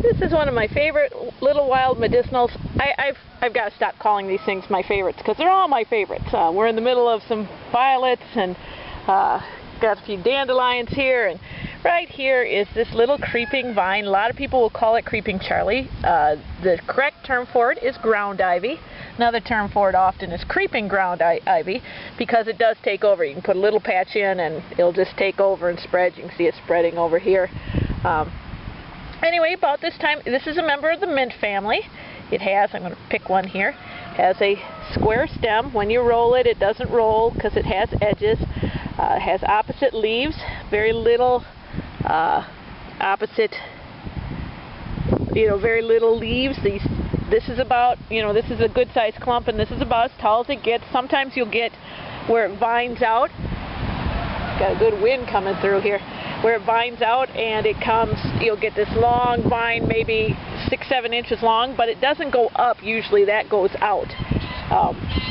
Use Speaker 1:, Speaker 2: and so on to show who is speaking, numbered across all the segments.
Speaker 1: This is one of my favorite little wild medicinals. I've got to stop calling these things my favorites because they're all my favorites. We're in the middle of some violets and got a few dandelions here, and right here is this little creeping vine. A lot of people will call it creeping Charlie. The correct term for it is ground ivy. Another term for it often is creeping ground ivy because it does take over. You can put a little patch in and it'll just take over and spread. You can see it spreading over here. Anyway, about this time, this is a member of the mint family. It has, I'm going to pick one here, has a square stem. When you roll it, it doesn't roll because it has edges. It has opposite leaves, very little opposite, very little leaves. This is about, this is a good sized clump, and this is about as tall as it gets. Sometimes you'll get where it vines out. Got a good wind coming through here. Where it vines out and it comes, you'll get this long vine, maybe 6-7 inches long, but it doesn't go up. Usually that goes out.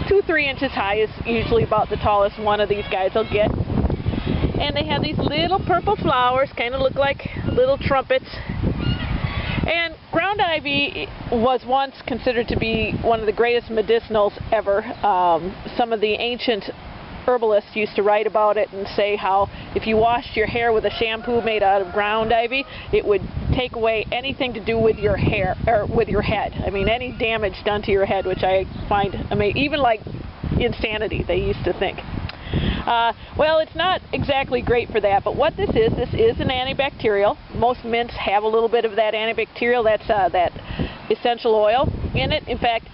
Speaker 1: 2-3 inches high is usually about the tallest one of these guys will get. And they have these little purple flowers, kind of look like little trumpets. And ground ivy was once considered to be one of the greatest medicinals ever. Some of the ancient herbalists used to write about it and say how if you washed your hair with a shampoo made out of ground ivy, it would take away anything to do with your hair or with your head. I mean, any damage done to your head, which I find, even like insanity, they used to think. Well, it's not exactly great for that, but what this is an antibacterial. Most mints have a little bit of that antibacterial. That's that essential oil in it. In fact,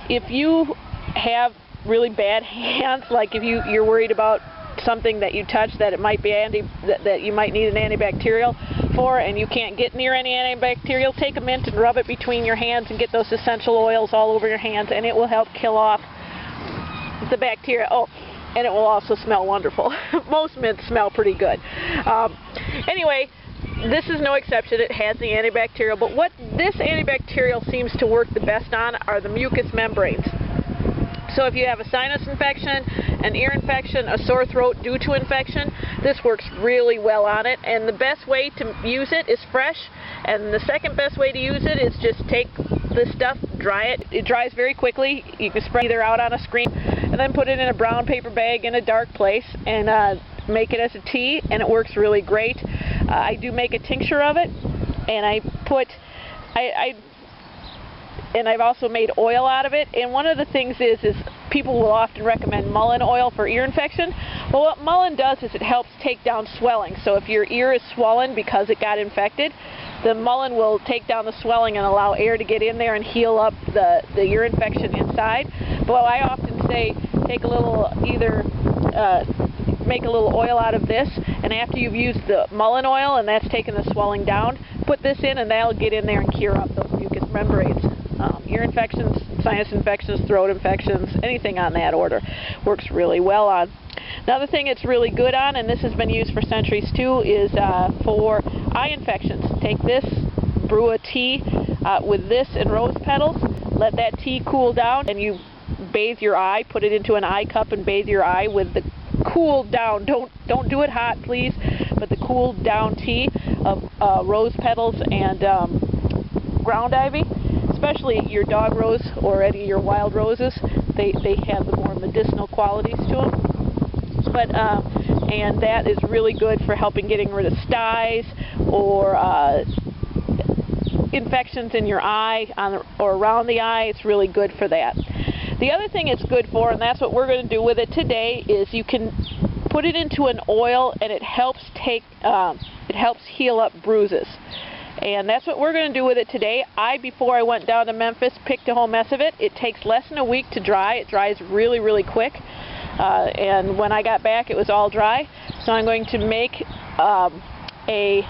Speaker 1: if you have really bad hands, like if you're worried about something that you touch that it might be that you might need an antibacterial for, and you can't get near any antibacterial, take a mint and rub it between your hands and get those essential oils all over your hands, and it will help kill off the bacteria. Oh, and it will also smell wonderful. Most mints smell pretty good. Anyway, this is no exception. It has the antibacterial, but what this antibacterial seems to work the best on are the mucous membranes. So if you have a sinus infection, an ear infection, a sore throat due to infection, this works really well on it. And the best way to use it is fresh. And the second best way to use it is just take this stuff, dry it. It dries very quickly. You can spread either out on a screen and then put it in a brown paper bag in a dark place and make it as a tea, and it works really great. I do make a tincture of it, and and I've also made oil out of it. And one of the things is people will often recommend Mullen Oil for ear infection. Well, what Mullen does is it helps take down swelling. So if your ear is swollen because it got infected, the Mullen will take down the swelling and allow air to get in there and heal up the ear infection inside. Well, I often say take a little, make a little oil out of this, and after you've used the Mullen Oil and that's taken the swelling down, put this in and that'll get in there and cure up those mucous membranes. Ear infections, sinus infections, throat infections, anything on that order works really well on. Another thing it's really good on, and this has been used for centuries too, is for eye infections. Take this, brew a tea with this and rose petals, let that tea cool down, and you bathe your eye, put it into an eye cup and bathe your eye with the cooled down, don't do it hot please, but the cooled down tea of rose petals and ground ivy. Especially your dog rose or any of your wild roses, they have the more medicinal qualities to them. But and that is really good for helping getting rid of styes or infections in your eye or around the eye. It's really good for that. The other thing it's good for, and that's what we're going to do with it today, is you can put it into an oil, and it helps heal up bruises. And that's what we're going to do with it today. Before I went down to Memphis, picked a whole mess of it. It takes less than a week to dry. It dries really, really quick. And when I got back, it was all dry. So I'm going to make a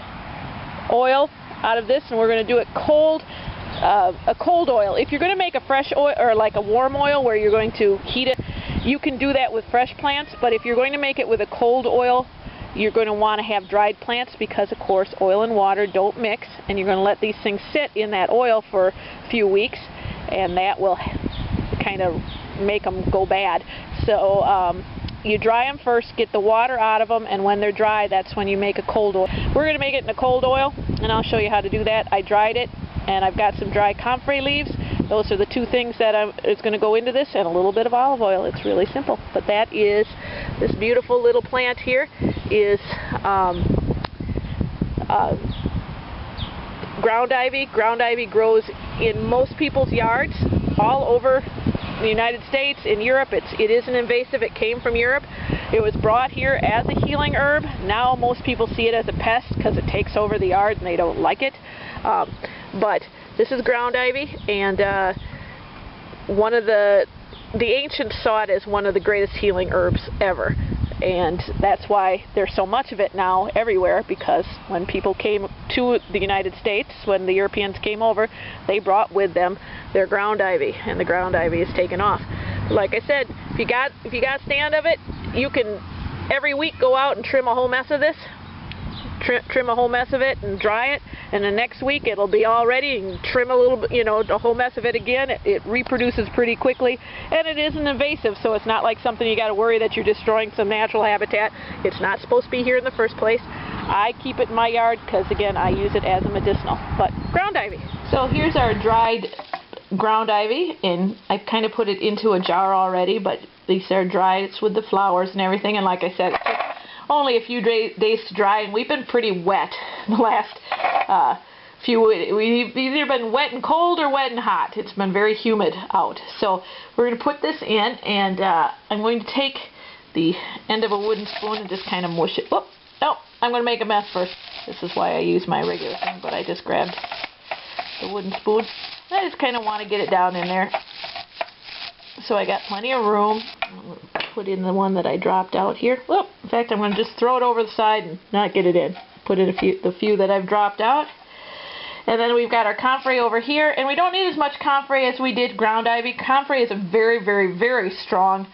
Speaker 1: oil out of this, and we're going to do it cold, a cold oil. If you're going to make a fresh oil or like a warm oil where you're going to heat it, you can do that with fresh plants. But if you're going to make it with a cold oil, you're going to want to have dried plants because, of course, oil and water don't mix, and you're going to let these things sit in that oil for a few weeks, and that will kind of make them go bad. So you dry them first, get the water out of them, and when they're dry, that's when you make a cold oil. We're going to make it in a cold oil, and I'll show you how to do that. I dried it and I've got some dry comfrey leaves. Those are the two things that is going to go into this, and a little bit of olive oil. It's really simple. But that is, this beautiful little plant here is ground ivy. Ground ivy grows in most people's yards all over the United States. In Europe, it is an invasive. It came from Europe. It was brought here as a healing herb. Now most people see it as a pest because it takes over the yard and they don't like it. But this is ground ivy, and one of the ancients saw it as one of the greatest healing herbs ever. And that's why there's so much of it now everywhere, because when people came to the United States, when the Europeans came over, they brought with them their ground ivy, and the ground ivy is taken off. Like I said, if you got stand of it, you can every week go out and trim a whole mess of this. Trim a whole mess of it and dry it, and the next week it'll be all ready, and trim a little bit, the whole mess of it again. It reproduces pretty quickly, and it isn't invasive, so it's not like something you got to worry that you're destroying some natural habitat. It's not supposed to be here in the first place. I keep it in my yard because, again, I use it as a medicinal. But ground ivy. So here's our dried ground ivy, and I've kind of put it into a jar already, but these are dried. It's with the flowers and everything, and like I said, it took only a few days to dry, and we've been pretty wet the last we've either been wet and cold or wet and hot. It's been very humid out. So we're going to put this in, and I'm going to take the end of a wooden spoon and just kind of mush it. Oh, no, I'm going to make a mess first. This is why I use my regular thing, but I just grabbed the wooden spoon. I just kind of want to get it down in there. So I got plenty of room. I'm going to put in the one that I dropped out here. Whoop. In fact, I'm going to just throw it over the side and not get it in. Put in the few that I've dropped out. And then we've got our comfrey over here. And we don't need as much comfrey as we did ground ivy. Comfrey is a very, very, very strong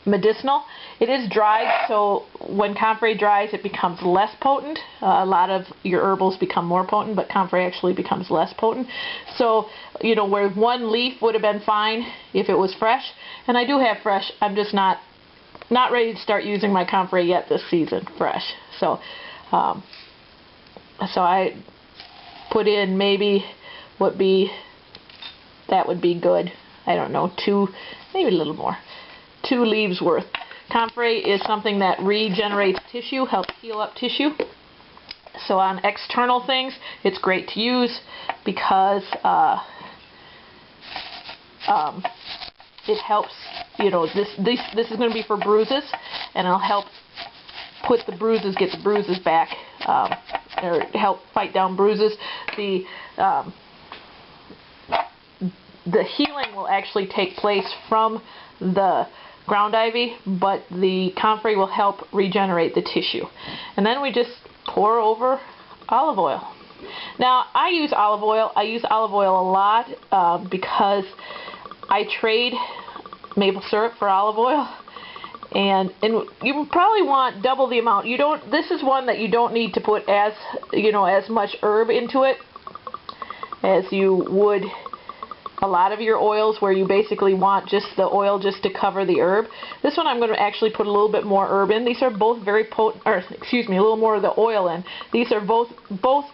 Speaker 1: medicinal. It is dried, so when comfrey dries, it becomes less potent. A lot of your herbals become more potent, but comfrey actually becomes less potent. So, where one leaf would have been fine if it was fresh, and I do have fresh, I'm just not ready to start using my comfrey yet this season, fresh. So, so I put in maybe that would be good. I don't know, maybe a little more. 2 leaves worth. Comfrey is something that regenerates tissue, helps heal up tissue. So on external things, it's great to use because it helps. This is going to be for bruises, and it'll help get the bruises back, or help fight down bruises. The healing will actually take place from the ground ivy, but the comfrey will help regenerate the tissue. And then we just pour over olive oil. Now, I use olive oil. I use olive oil a lot because I trade maple syrup for olive oil. And you probably want double the amount. This is one that you don't need to put as much herb into it as you would a lot of your oils, where you basically want just the oil just to cover the herb. This one I'm going to actually put a little bit more herb in. These are both very potent, or excuse me, a little more of the oil in. These are both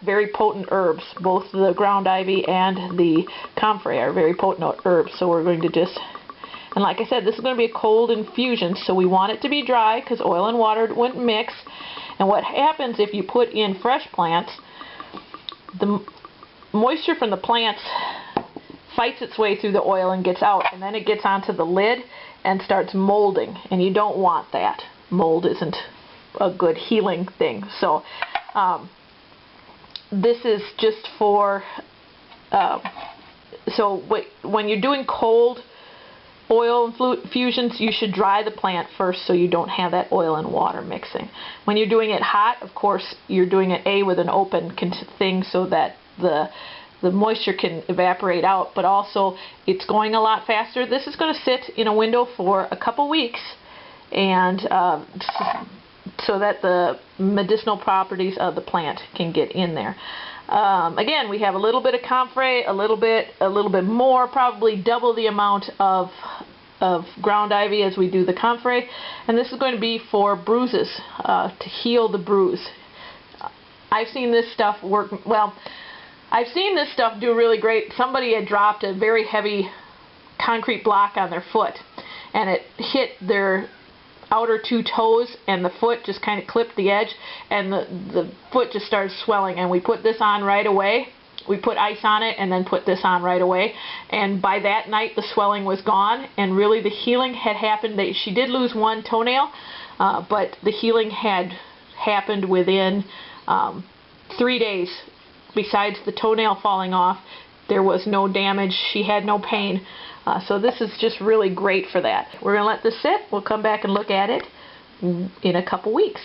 Speaker 1: very potent herbs. Both the ground ivy and the comfrey are very potent herbs. So we're going to just, and like I said, this is going to be a cold infusion, so we want it to be dry because oil and water wouldn't mix. And what happens if you put in fresh plants, the moisture from the plants fights its way through the oil and gets out, and then it gets onto the lid and starts molding, and you don't want that. Mold isn't a good healing thing. So this is just for when you're doing cold oil infusions, you should dry the plant first so you don't have that oil and water mixing. When you're doing it hot, of course, you're doing it with an open thing so that the moisture can evaporate out, but also it's going a lot faster. This is going to sit in a window for a couple weeks, and so that the medicinal properties of the plant can get in there. Again, we have a little bit of comfrey, a little bit more, probably double the amount of ground ivy as we do the comfrey, and this is going to be for bruises, to heal the bruise. I've seen this stuff work well. I've seen this stuff do really great. Somebody had dropped a very heavy concrete block on their foot, and it hit their outer 2 toes, and the foot just kind of clipped the edge, and the foot just started swelling. And we put this on right away. We put ice on it and then put this on right away, and by that night the swelling was gone, and really the healing had happened. She did lose 1 toenail, but the healing had happened within 3 days. Besides the toenail falling off, there was no damage. She had no pain. So this is just really great for that. We're going to let this sit. We'll come back and look at it in a couple weeks.